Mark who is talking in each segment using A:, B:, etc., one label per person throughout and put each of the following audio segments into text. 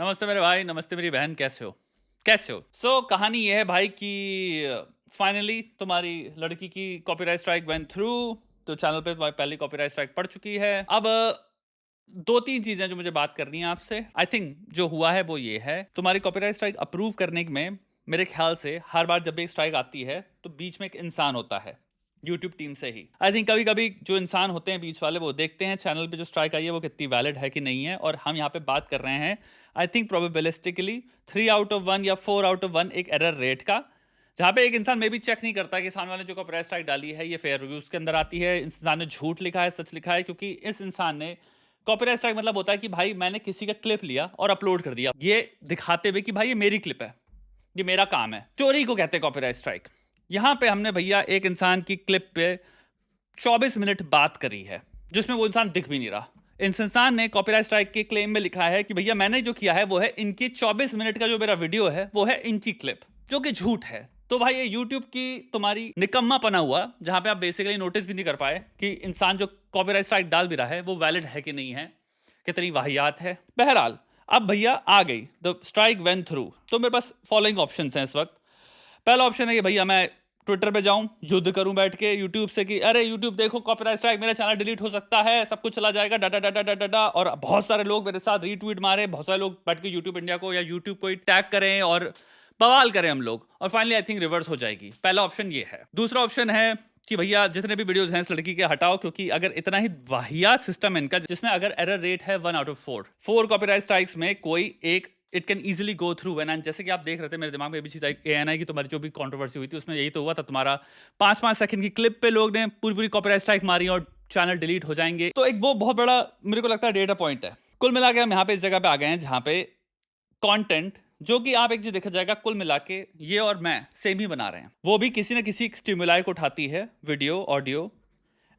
A: नमस्ते मेरे भाई, नमस्ते मेरी बहन, कैसे हो? कैसे हो? कहानी ये है भाई कि फाइनली तुम्हारी लड़की की कॉपीराइट स्ट्राइक वेंट थ्रू। तो चैनल पे तुम्हारी पहली कॉपीराइट स्ट्राइक पड़ चुकी है। अब 2-3 चीज़ें जो मुझे बात करनी है आपसे। आई थिंक जो हुआ है वो ये है, तुम्हारी कॉपीराइट स्ट्राइक अप्रूव करने में मेरे ख्याल से हर बार जब भी एक स्ट्राइक आती है, तो बीच में एक इंसान होता है, यूट्यूब टीम से ही। आई थिंक कभी-कभी जो इंसान होते हैं बीच वाले, वो देखते हैं चैनल पे जो स्ट्राइक आई है वो कितनी वैलिड है कि नहीं है, और हम यहाँ पे बात कर रहे हैं आई थिंक प्रोबेबिलिस्टिकली 3 आउट ऑफ 1 या 4 आउट ऑफ 1 एक एरर रेट का, जहाँ पे एक इंसान मे भी चेक नहीं करता कि सामने वाले जो कॉपीराइट स्ट्राइक डाली है ये फेयर रिव्यूज के अंदर आती है, इंसान ने झूठ लिखा है, सच लिखा है। क्योंकि इस इंसान ने कॉपीराइट स्ट्राइक मतलब होता है कि भाई मैंने किसी का क्लिप लिया और अपलोड कर दिया, ये दिखाते हुए कि भाई ये मेरी क्लिप है, ये मेरा काम है। चोरी को कहते हैं कॉपीराइट स्ट्राइक। यहाँ पे हमने भैया एक इंसान की क्लिप पे 24 मिनट बात करी है, जिसमें वो इंसान दिख भी नहीं रहा। इस इंसान ने कॉपीराइट स्ट्राइक के क्लेम में लिखा है कि भैया मैंने जो किया है वो है इनकी 24 मिनट का जो मेरा वीडियो है वो है इनकी क्लिप, जो कि झूठ है। तो भाई ये यूट्यूब की तुम्हारी निकम्मापना हुआ, जहां पे आप बेसिकली नोटिस भी नहीं कर पाए कि इंसान जो कॉपीराइट स्ट्राइक डाल भी रहा है वो वैलिड है कि नहीं है, कितनी वाहियात है। बहरहाल अब भैया आ गई, द स्ट्राइक वेंट थ्रू। तो मेरे पास फॉलोइंग ऑप्शंस हैं इस वक्त। पहला ऑप्शन है कि भैया मैं ट्विटर पे जाऊं, युद्ध करूं बैठ के यूट्यूब से कि अरे यूट्यूब देखो कॉपीराइट स्ट्राइक, मेरा चैनल डिलीट हो सकता है, सब कुछ चला जाएगा, डाटा डाटा डाटा डाटा। और बहुत सारे लोग मेरे साथ रीट्वीट मारे, बहुत सारे लोग बैठ के यूट्यूब इंडिया को या यूट्यूब को ही टैग करें और बवाल करें हम लोग, और फाइनली आई थिंक रिवर्स हो जाएगी। पहला ऑप्शन ये है। दूसरा ऑप्शन है कि भैया जितने भी वीडियोस हैं इस लड़की के हटाओ, क्योंकि अगर इतना ही वाहियात सिस्टम है इनका, जिसमें अगर एरर रेट है 1 आउट ऑफ 4 कॉपीराइट स्ट्राइक्स में कोई एक it can easily go through when, and जैसे कि आप देख रहे थे मेरे दिमाग में ये भी चीज आई, एएनआई की तुम्हारी जो भी कंट्रोवर्सी हुई थी उसमें यही तो हुआ था, तुम्हारा 5-5 सेकंड की क्लिप पे लोग ने पूरी पूरी कॉपीराइट स्ट्राइक मारी और चैनल डिलीट हो जाएंगे। तो एक वो बहुत बड़ा मेरे को लगता है डेटा पॉइंट है। कुल मिला के हम यहाँ पे इस जगह पे आ गए हैं जहाँ पे कंटेंट, जो कि आप एक चीज देखा जाएगा, कुल मिला के ये और मैं सेम ही बना रहे हैं, वो भी किसी ना किसी स्टिमुलाई को उठाती है, वीडियो ऑडियो,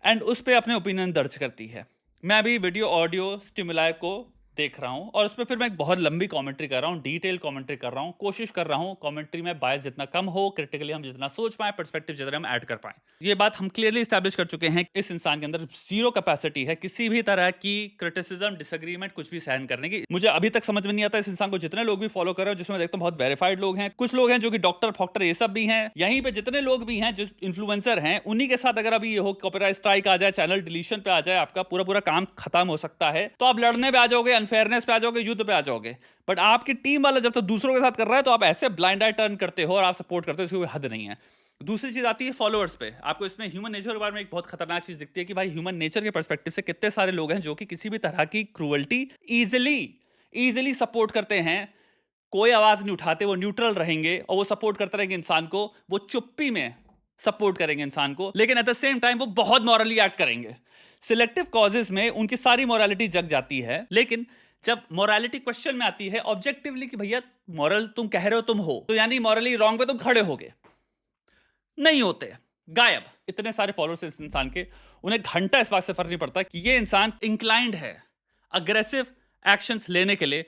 A: एंड उस पर अपने ओपिनियन दर्ज करती है। मैं अभी वीडियो ऑडियो स्टिमुलाई को देख रहा हूं और उस पर फिर मैं एक बहुत लंबी कमेंट्री कर रहा हूं, डिटेल कमेंट्री कर रहा हूं, कोशिश कर रहा हूं कमेंट्री में बायस जितना कम हो, क्रिटिकली हम जितना सोच पाए, पर्सपेक्टिव जितना हम ऐड कर पाए। ये बात हम क्लियरली स्टैब्लिश कर चुके हैं, इस इंसान के अंदर जीरो कैपेसिटी है किसी भी तरह की क्रिटिसिज्म, डिसएग्रीमेंट, कुछ भी सहन करने की। मुझे अभी तक समझ में नहीं आता इस इंसान को जितने लोग भी फॉलो कर रहे हो, जिसमें देखता हूं बहुत वेरीफाइड लोग हैं, कुछ लोग हैं जो कि डॉक्टर फॉक्टर ये सब भी हैं, यहीं पे जितने लोग भी हैं जो इन्फ्लुएंसर हैं, उन्हीं के साथ अगर अभी ये हो कॉपीराइट स्ट्राइक आ जाए, चैनल डिलीशन पे आ जाए, आपका पूरा पूरा काम खत्म हो सकता है। तो आप लड़ने पे आ जाओगे, अनफेयरनेस पे आ जाओगे, युद्ध पे आ जाओगे। बट आपकी टीम वाला जब तक दूसरों के साथ कर रहा है तो आप ऐसे ब्लाइंड आई टर्न करते हो और आप सपोर्ट करते हो, इसकी कोई हद नहीं है। दूसरी चीज आती है फॉलोअर्स पे। आपको इसमें ह्यूमन नेचर के बारे में एक बहुत खतरनाक चीज दिखती है कि भाई ह्यूमन नेचर के पर्सपेक्टिव से कितने सारे लोग हैं जो कि किसी भी तरह की क्रूअल्टी इजिली सपोर्ट करते हैं। कोई आवाज नहीं उठाते, वो न्यूट्रल रहेंगे और वो सपोर्ट करते रहेंगे इंसान को, वो चुप्पी में सपोर्ट करेंगे इंसान को, लेकिन एट द सेम टाइम वो बहुत मॉरली एक्ट करेंगे। सिलेक्टिव कॉजेस में उनकी सारी मॉरलिटी जग जाती है, लेकिन जब मोरालिटी क्वेश्चन में आती है ऑब्जेक्टिवली कि भैया मॉरल तुम कह रहे हो तुम हो, तो यानी मॉरली रॉन्ग पे तुम खड़े होगे, नहीं होते, गायब। इतने सारे फॉलोअर्स इस इंसान के, उन्हें घंटा इस बात से फर्क नहीं पड़ता कि ये इंसान इंक्लाइंड है अग्रेसिव एक्शंस लेने के लिए।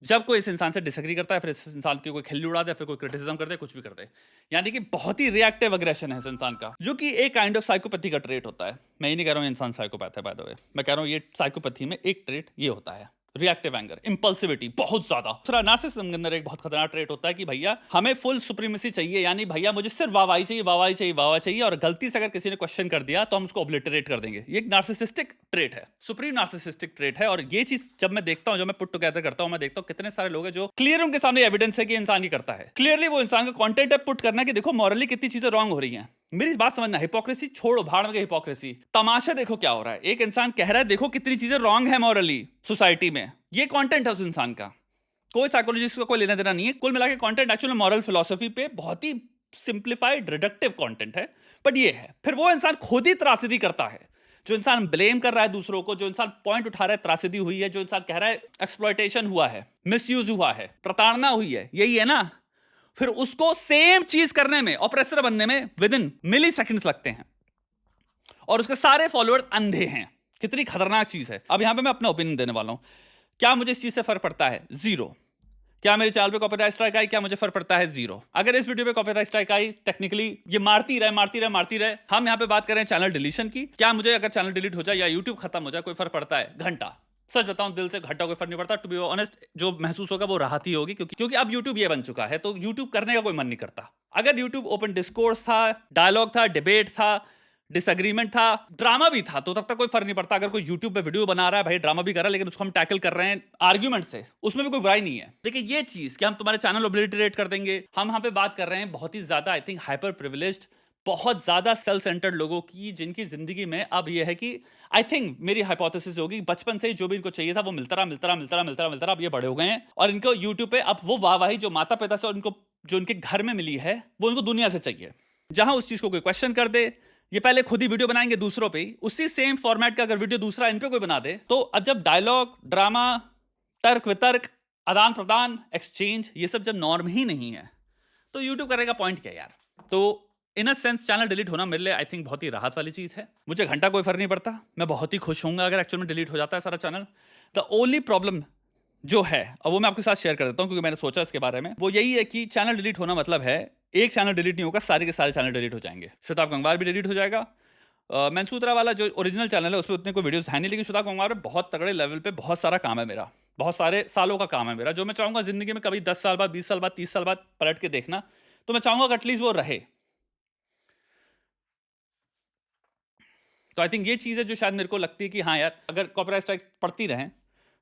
A: जब कोई इस इंसान से डिसएग्री करता है, फिर इस इंसान की कोई खिल्ली उड़ा दे, फिर कोई क्रिटिसिज्म कर दे, कुछ भी कर दे, यानी कि बहुत ही रिएक्टिव अग्रेशन है इस इंसान का, जो कि एक काइंड ऑफ साइकोपैथी का ट्रेट होता है। मैं ये नहीं कह रहा हूं इंसान साइकोपैथ है, बाय द वे, मैं कह रहा हूं ये साइकोपैथी में एक ट्रेट ये होता है, रिएक्टिव एंगर, इंपल्सिविटी बहुत ज्यादा। दूसरा नार्सिसिज्म के अंदर एक बहुत खतरनाक ट्रेट होता है कि भैया हमें फुल सुप्रीमेसी चाहिए, यानी भैया मुझे सिर्फ वाहवाही चाहिए, वाहवाही चाहिए, वाहवाही चाहिए, और गलती से अगर किसी ने क्वेश्चन कर दिया तो हम उसको ऑब्लिटरेट कर देंगे। ये एक नार्सिसिस्टिक ट्रेट है, सुप्रीम नार्सिसिस्टिक ट्रेट है। और ये चीज जब मैं देखता हूं, जब मैं पुट टुगेदर करता हूं, मैं देखता हूं कितने सारे लोग हैं जो क्लियर उनके सामने एविडेंस है कि इंसान ही करता है, क्लियरली वो इंसान का कॉन्टेंट है पुट करना कि देखो मॉरली कितनी चीजें रॉन्ग हो रही हैं। मेरी बात समझना, हिपोक्रेसी छोड़ो, भाड़ में हिपोक्रेसी, तमाशा देखो क्या हो रहा है। एक इंसान कह रहा है देखो कितनी चीजें रॉन्ग है मॉरली सोसाइटी में, ये कंटेंट है उस इंसान का, कोई साइकोलॉजिस्ट का कोई लेना देना नहीं है। कुल मिला के कंटेंट एक्चुअली मॉरल फिलॉसफी पे बहुत ही सिंप्लीफाइड रिडक्टिव कंटेंट है, बट ये है। फिर वो इंसान खुद ही त्रासदी करता है, जो इंसान ब्लेम कर रहा है दूसरों को, जो इंसान पॉइंट उठा रहा है त्रासदी हुई है, जो इंसान कह रहा है एक्सप्लॉयटेशन हुआ है, मिसयूज हुआ है, प्रताड़ना हुई है, यही है ना। फिर उसको सेम चीज करने में, ऑपरेसर बनने में विद इन मिली सेकेंड्स लगते हैं, और उसके सारे फॉलोअर्स अंधे हैं। कितनी खतरनाक चीज है। अब यहां पे मैं अपना ओपिनियन देने वाला हूं। क्या मुझे इस चीज से फर्क पड़ता है? जीरो। क्या मेरे चैनल पे कॉपीराइट स्ट्राइक आई, क्या मुझे फर्क पड़ता है? जीरो। अगर इस वीडियो पे कॉपीराइट स्ट्राइक आई, टेक्निकली ये मारती रहे। हम यहां पे बात कर रहे हैं चैनल डिलीशन की। क्या मुझे अगर चैनल डिलीट हो जाए या यूट्यूब खत्म हो जाए कोई फर्क पड़ता है? घंटा। सच बताऊं, दिल से घटा कोई फर्क नहीं पड़ता। टू बी ऑनेस्ट, जो महसूस होगा वो राहत ही होगी, क्योंकि अब यूट्यूब ये बन चुका है, तो यूट्यूब करने का कोई मन नहीं करता। अगर यूट्यूब ओपन डिस्कोर्स था, डायलॉग था, डिबेट था, डिसएग्रीमेंट था, ड्रामा भी था, तो तब तक कोई फर्क नहीं पड़ता। अगर कोई यूट्यूब पे वीडियो बना रहा है, भाई ड्रामा भी कर रहा है, लेकिन उसको हम टैकल कर रहे हैं आर्ग्यूमेंट से, उसमें भी कोई बुराई नहीं है। देखिए ये चीज कि हम तुम्हारे चैनल ओब्लिटरेट कर देंगे, हम यहाँ पे बात कर रहे हैं बहुत ही ज्यादा आई थिंक हाइपर प्रिविलेज्ड, बहुत ज्यादा सेल्फ सेंटर्ड लोगों की, जिनकी जिंदगी में अब ये है कि आई थिंक मेरी हाइपोथेसिस होगी, बचपन से ही जो भी इनको चाहिए था वो मिलता रहा, अब ये बड़े हो गए हैं और इनको यूट्यूब पे अब वो वाहवाही जो माता पिता से और इनको जो इनके घर में मिली है वो इनको दुनिया से चाहिए। जहां उस चीज को कोई क्वेश्चन कर दे, ये पहले खुद ही वीडियो बनाएंगे दूसरों पे, उसी सेम फॉर्मेट का अगर वीडियो दूसरा इन पे कोई बना दे, तो अब जब डायलॉग, ड्रामा, तर्क वितर्क, आदान प्रदान, एक्सचेंज, ये सब जब नॉर्म ही नहीं है, तो यूट्यूब करने का पॉइंट क्या यार। तो इन अ सेंस चैनल डिलीट होना मेरे लिए आई थिंक बहुत ही राहत वाली चीज है। मुझे घंटा कोई फर्क नहीं पड़ता, मैं बहुत ही खुश होऊंगा अगर एक्चुअल में डिलीट हो जाता है सारा चैनल। द ओनली प्रॉब्लम जो है, और वो मैं आपके साथ शेयर कर देता हूं क्योंकि मैंने सोचा इसके बारे में, वो यही है कि चैनल डिलीट होना मतलब है एक चैनल डिलीट नहीं होगा, सारे के सारे चैनल डिलीट हो जाएंगे। शताब गंगवार भी डिलीट हो जाएगा। मैनसूत्रा वाला जो ओरिजिनल चैनल है उसमें उतने कोई वीडियोस है नहीं, लेकिन शताब गंगवार में बहुत तगड़े लेवल पे बहुत सारा काम है मेरा, बहुत सारे सालों का काम है मेरा, जो मैं चाहूंगा जिंदगी में कभी 10 साल बाद, 20 साल बाद, 30 साल बाद पलट के देखना, तो मैं चाहूंगा कि एटलीस्ट वो रहे। तो आई थिंक ये चीज़ है जो शायद मेरे को लगती है कि हाँ यार, अगर कॉपीराइट स्ट्राइक पड़ती रहें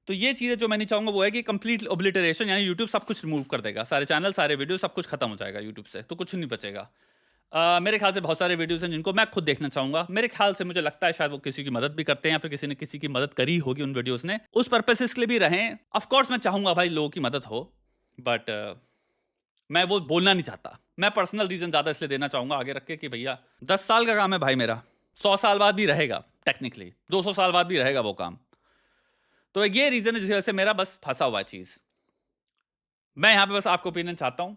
A: तो ये चीज़ें जो मैं नहीं चाहूंगा वो है कि कंप्लीट ओब्लिटरेशन, यानी यूट्यूब सब कुछ रिमूव कर देगा, सारे चैनल, सारे वीडियो, सब कुछ खत्म हो जाएगा यूट्यूब से, तो कुछ नहीं बचेगा। मेरे ख्याल से बहुत सारे वीडियोस हैं जिनको मैं खुद देखना चाहूंगा। मेरे ख्याल से मुझे लगता है शायद वो किसी की मदद भी करते हैं या फिर किसी ने किसी की मदद करी होगी उन वीडियोस ने, उस पर्पसेस के लिए भी रहें। ऑफ कोर्स मैं चाहूंगा भाई लोगों की मदद हो, बट मैं वो बोलना नहीं चाहता। मैं पर्सनल रीजन ज्यादा इसलिए देना चाहूंगा आगे रख के कि भैया 10 साल का काम है भाई मेरा, 100 साल बाद भी रहेगा, टेक्निकली 200 साल बाद भी रहेगा वो काम। तो ये रीजन है जिस वजह से मेरा बस फंसा हुआ है चीज। मैं यहां पे बस आपको ओपिनियन चाहता हूं,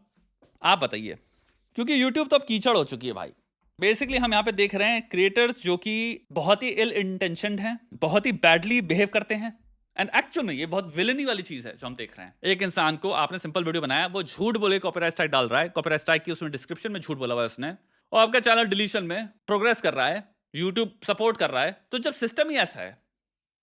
A: आप बताइए, क्योंकि यूट्यूब तो अब कीचड़ हो चुकी है भाई। बेसिकली हम यहाँ पे देख रहे हैं क्रिएटर्स जो कि बहुत ही इल इंटेंशनड हैं, बहुत ही बैडली बिहेव करते हैं, एंड एक्चुअल में ये बहुत विलनी वाली चीज है जो हम देख रहे हैं। एक इंसान को आपने सिंपल वीडियो बनाया, वो झूठ बोले कॉपीराइट स्ट्राइक डाल रहा है, कॉपीराइट स्ट्राइक की उसमें डिस्क्रिप्शन में झूठ बोला हुआ है उसने, और आपका चैनल डिलीशन में प्रोग्रेस कर रहा है, यूट्यूब सपोर्ट कर रहा है। तो जब सिस्टम ही ऐसा है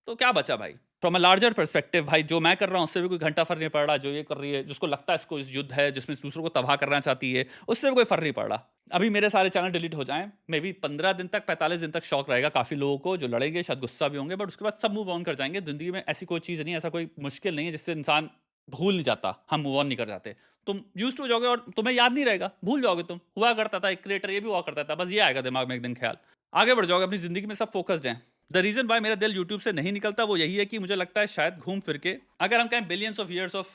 A: तो क्या बचा भाई। फ्रॉम अ लार्जर पर्सपेक्टिव भाई, जो मैं कर रहा हूँ उससे भी कोई घंटा फर्क नहीं पड़ रहा, जो ये कर रही है, जिसको लगता है इसको इस युद्ध है जिसमें दूसरों को तबाह करना चाहती है, उससे भी कोई फर्क नहीं पड़ रहा। अभी मेरे सारे चैनल डिलीट हो जाएं, मे बी 15 दिन तक, 45 दिन तक शौक रहेगा काफी लोगों को, जो लड़ेंगे, शायद गुस्सा भी होंगे, बट उसके बाद सब मूव ऑन कर जाएंगे। जिंदगी में ऐसी कोई चीज नहीं है, ऐसा कोई मुश्किल नहीं है जिससे इंसान भूल नहीं जाता, हम मूव ऑन नहीं कर जाते। तुम यूज टू हो जाओगे और तुम्हें याद नहीं रहेगा, भूल जाओगे तुम। हुआ करता था, एक क्रिएटर ये भी हुआ करता था, बस ये आएगा दिमाग में एक दिन ख्याल, आगे बढ़ जाओगे अपनी जिंदगी में, सब फोकस्ड हैं। द रीजन वाई मेरा दिल यूट्यूब से नहीं निकलता वो यही है कि मुझे लगता है शायद घूम फिर के, अगर हम कहें billions of years of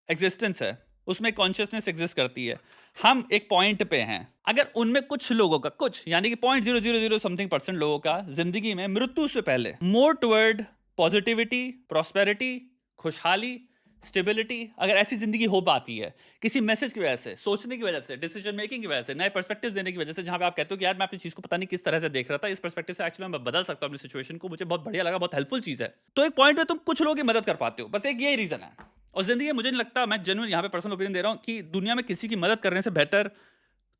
A: existence है, उसमें कॉन्शियसनेस एग्जिस्ट करती है, हम एक पॉइंट पे हैं। अगर उनमें कुछ लोगों का, कुछ यानी कि 0.000 समथिंग % लोगों का जिंदगी में मृत्यु से पहले मोर टुवर्ड पॉजिटिविटी, प्रॉस्पेरिटी, खुशहाली, स्टेबिलिटी, अगर ऐसी जिंदगी हो पाती है किसी मैसेज की वजह से, सोचने की वजह से, डिसीजन मेकिंग की वजह से, नए पर्सपेक्टिव देने की वजह से, जहां पे आप कहते हो कि यार मैं अपनी चीज को पता नहीं किस तरह से देख रहा था, इस पर्सपेक्टिव से एक्चुअली मैं बदल सकता हूं अपनी सिचुएशन को, मुझे बहुत बढ़िया लगा, बहुत हेल्पफुल चीज है, तो एक पॉइंट पे तुम कुछ लोगों की मदद कर पाते हो, बस एक यही रीजन है। और जिंदगी मुझे नहीं लगता, मैं जेन्युइन यहाँ पे पर्सनल ओपिनियन दे रहा हूँ, कि दुनिया में किसी की मदद करने से बेहतर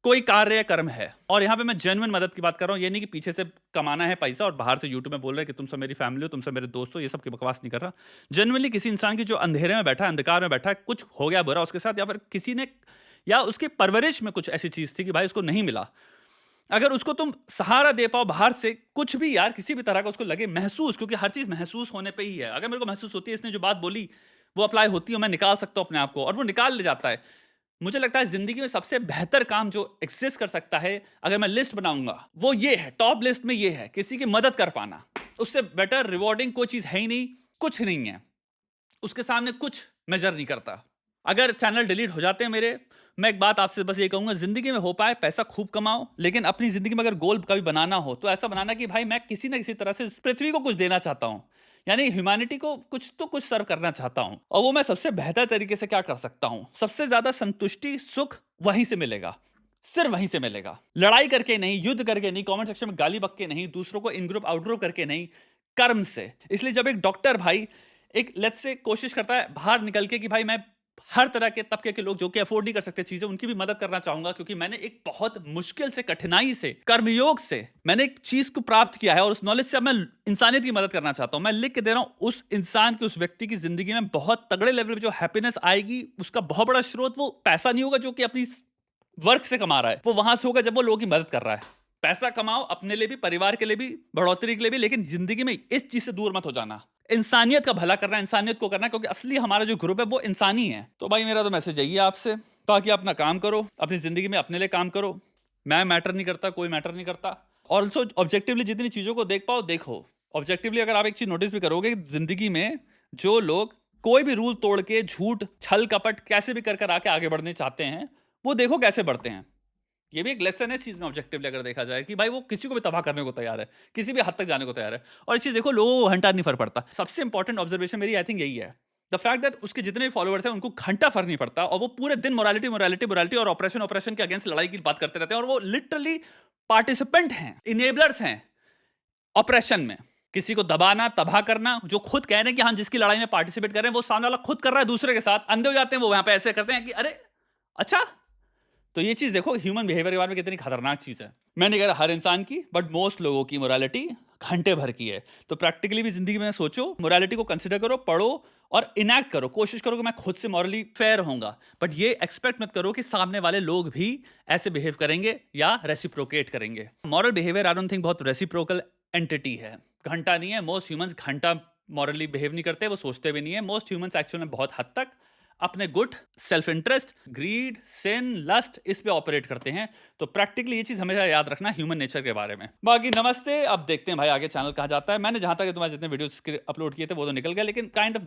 A: कोई कार्य या कर्म है। और यहाँ पे मैं जेन्युइन मदद की बात कर रहा हूँ, ये नहीं कि पीछे से कमाना है पैसा और बाहर से यूट्यूब में बोल रहे हैं कि तुम सब मेरी फैमिली हो, तुम सब मेरे दोस्त हो, ये सब की बकवास नहीं कर रहा। जेन्युइनली किसी इंसान की जो अंधेरे में बैठा है, अंधकार में बैठा है, कुछ हो गया बुरा उसके साथ, या फिर किसी ने, या उसकी परवरिश में कुछ ऐसी चीज थी कि भाई उसको नहीं मिला, अगर उसको तुम सहारा दे पाओ बाहर से, कुछ भी यार, किसी भी तरह का उसको लगे महसूस, क्योंकि हर चीज महसूस होने पे ही है। अगर मेरे को महसूस होती है इसने जो बात बोली वो अप्लाई होती है, मैं निकाल सकता हूं अपने आप को, और वो निकाल ले जाता है। मुझे लगता है जिंदगी में सबसे बेहतर काम जो एग्जिस्ट कर सकता है, अगर मैं लिस्ट बनाऊंगा, वो ये है, टॉप लिस्ट में ये है, किसी की मदद कर पाना। उससे बेटर रिवॉर्डिंग कोई चीज है ही नहीं, कुछ नहीं है, उसके सामने कुछ मेजर नहीं करता। अगर चैनल डिलीट हो जाते हैं मेरे, मैं एक बात आपसे बस ये कहूंगा, जिंदगी में हो पाए पैसा खूब कमाओ, लेकिन अपनी जिंदगी में अगर गोल कभी बनाना हो तो ऐसा बनाना कि भाई मैं किसी ना किसी तरह से पृथ्वी को कुछ देना चाहता हूं, यानी ह्यूमैनिटी को कुछ तो कुछ सर्व करना चाहता हूं, और वो मैं सबसे बेहतर तरीके से क्या कर सकता हूं, सबसे ज्यादा संतुष्टि, सुख वहीं से मिलेगा, सिर्फ वहीं से मिलेगा। लड़ाई करके नहीं, युद्ध करके नहीं, कमेंट सेक्शन में गाली बक के नहीं, दूसरों को इन ग्रुप आउट ग्रुप करके नहीं, कर्म से। इसलिए जब एक डॉक्टर भाई एक लेट्स से कोशिश करता है बाहर निकल के कि भाई मैं हर तरह के तबके के लोग जो कि अफोर्ड नहीं कर सकते चीजें, उनकी भी मदद करना चाहूंगा, क्योंकि मैंने एक बहुत मुश्किल से, कठिनाई से, कर्मयोग से मैंने एक चीज को प्राप्त किया है और उस नॉलेज से अब मैं इंसानियत की मदद करना चाहता हूं। मैं लिख के दे रहा हूं, उस इंसान की, उस व्यक्ति की जिंदगी में बहुत तगड़े लेवल पे जो हैप्पीनेस आएगी, उसका बहुत बड़ा स्रोत वो पैसा नहीं होगा जो कि अपनी वर्क से कमा रहा है, वो वहां से होगा जब वो लोगों की मदद कर रहा है। पैसा कमाओ अपने लिए भी, परिवार के लिए भी, बढ़ोतरी के लिए भी, लेकिन जिंदगी में इस चीज से दूर मत हो जाना। इंसानियत का भला करना, इंसानियत को करना, क्योंकि असली हमारा जो ग्रुप है वो इंसानी है। तो भाई मेरा तो मैसेज यही है आपसे, ताकि अपना काम करो, अपनी जिंदगी में अपने लिए काम करो। मैं मैटर नहीं करता, कोई मैटर नहीं करता। ऑल्सो ऑब्जेक्टिवली जितनी चीजों को देख पाओ देखो। ऑब्जेक्टिवली अगर आप एक चीज नोटिस भी करोगे, जिंदगी में जो लोग कोई भी रूल तोड़ के, झूठ, छल कपट कैसे भी कर आके आगे बढ़ने चाहते हैं, वो देखो कैसे बढ़ते हैं। ये भी एक लेसन है इस चीज में, ऑब्जेक्टिवली अगर देखा जाए, कि भाई वो किसी को भी तबाह करने को तैयार है, किसी भी हद तक जाने को तैयार है। और ये चीज देखो, लोगों को घंटा नहीं फर्क पड़ता। सबसे इंपॉर्टेंट ऑब्जर्वेशन मेरी आई थिंक यही है, द फैक्ट दैट उसके जितने भी फॉलोअर्स हैं उनको घंटा फर्क नहीं पड़ता, और वो पूरे दिन मोरालिटी मोरालिटी मोरालिटी और ऑपरेशन ऑपरेशन के अगेंस्ट लड़ाई की बात करते रहते हैं, और वो लिटरली पार्टिसिपेंट हैं, इनेबलर्स हैं ऑपरेशन में। किसी को दबाना, तबाह करना, जो खुद कह रहे हैं कि हम जिसकी लड़ाई में पार्टिसिपेट कर रहे हैं वो सामने वाला खुद कर रहा है दूसरे के साथ, अंधे हो जाते हैं वो वहां पे ऐसे करते हैं कि अरे अच्छा। तो ये चीज देखो ह्यूमन बिहेवियर के बारे में कितनी खतरनाक चीज है। मैं नहीं कह रहा हर इंसान की, बट मोस्ट लोगों की मोरालिटी घंटे भर की है। तो प्रैक्टिकली भी जिंदगी में सोचो, मोरालिटी को कंसिडर करो, पढ़ो और इनैक्ट करो। कोशिश करो कि मैं खुद से मॉरली फेयर होऊंगा, बट ये एक्सपेक्ट मत करो कि सामने वाले लोग भी ऐसे बिहेव करेंगे या रेसिप्रोकेट करेंगे। Moral behaviour I don't think बहुत रेसिप्रोकल एंटिटी है, घंटा नहीं है। मोस्ट ह्यूमंस घंटा मॉरली बिहेव नहीं करते, वो सोचते भी नहीं है। मोस्ट ह्यूमंस एक्चुअली में बहुत हद तक अपने गुड, सेल्फ इंटरेस्ट, ग्रीड, सिन, लस्ट, इस पे ऑपरेट करते हैं। तो प्रैक्टिकली ये चीज हमेशा याद रखना ह्यूमन नेचर के बारे में। बाकी नमस्ते, अब देखते हैं भाई आगे चैनल कहाँ जाता है। मैंने जहां तक तुम्हारे जितने वीडियोस अपलोड किए थे वो तो निकल गया, लेकिन काइंड ऑफ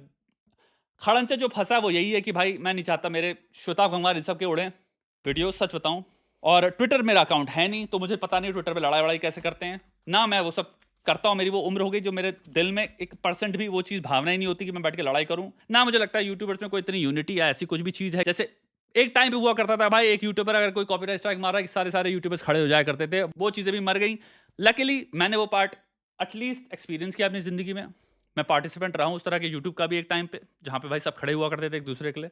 A: खड़ंचा जो फंसा वो यही है कि भाई मैं नहीं चाहता मेरे श्वेता गंगवार इन सब के उड़े वीडियो, सच बताऊं। और ट्विटर मेरा अकाउंट है नहीं, तो मुझे पता नहीं ट्विटर पे लड़ाई वड़ाई कैसे करते हैं ना। मैं वो सब करता हूं, मेरी वो उम्र हो गई जो मेरे दिल में 1% भी वो चीज भावना ही नहीं होती कि मैं बैठ के लड़ाई करूं ना। मुझे लगता है यूट्यूबर्स में कोई इतनी यूनिटी या ऐसी कुछ भी चीज है। जैसे एक टाइम पे हुआ करता था भाई, एक यूट्यूबर अगर कोई कॉपीराइट स्ट्राइक मार रहा है, सारे सारे यूट्यूबर्स खड़े हो जाया करते थे। वो चीजें भी मर गई। लकीली मैंने वो पार्ट एटलीस्ट एक्सपीरियंस किया अपनी जिंदगी में। मैं पार्टिसिपेंट रहा हूँ उस तरह के यूट्यूब का भी एक टाइम पे, जहाँ पे भाई सब खड़े हुआ करते थे एक दूसरे के लिए,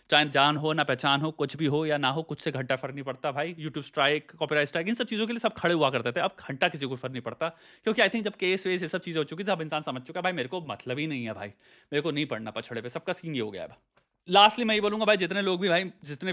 A: चाहे जान हो ना पहचान हो, कुछ भी हो या ना हो, कुछ से घंटा फर्क नहीं पड़ता भाई। यूट्यूब स्ट्राइक, कॉपीराइट स्ट्राइक, इन सब चीज़ों के लिए सब खड़े हुआ करते थे। अब घंटा किसी को फर्क नहीं पड़ता, क्योंकि आई थिंक जब केस वेस ये सब चीज़ें हो चुकी थी, अब इंसान समझ चुका है भाई मेरे को मतलब ही नहीं है भाई, मेरे को नहीं पड़ना पछड़े पे। सबका सीन ये हो गया है। लास्टली मैं ये बोलूंगा भाई, जितने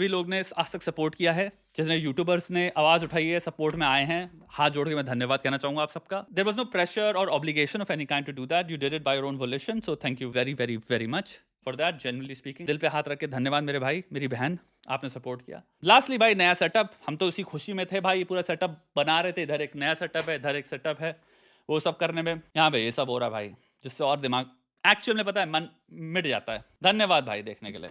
A: लोग ने आज तक सपोर्ट किया है, जितने यूट्यूबर्स ने आवाज उठाई है, सपोर्ट में आए हैं, हाथ जोड़ के मैं धन्यवाद कहना चाहूंगा आप सबका। देयर वाज नो प्रेशर और obligation of any kind to do that, you did it by your own volition, so thank you very very very much for that. Genuinely speaking, दिल पे हाथ रख के धन्यवाद मेरे भाई, मेरी बहन, आपने सपोर्ट किया। लास्टली भाई, नया सेटअप, हम तो उसी खुशी में थे भाई, पूरा सेटअप बना रहे थे। इधर एक नया सेटअप है, इधर एक सेटअप है, वो सब करने में यहाँ पे ये सब हो रहा है भाई, जिससे और दिमाग एक्चुअल में पता है मन मिट जाता है। धन्यवाद भाई देखने के लिए।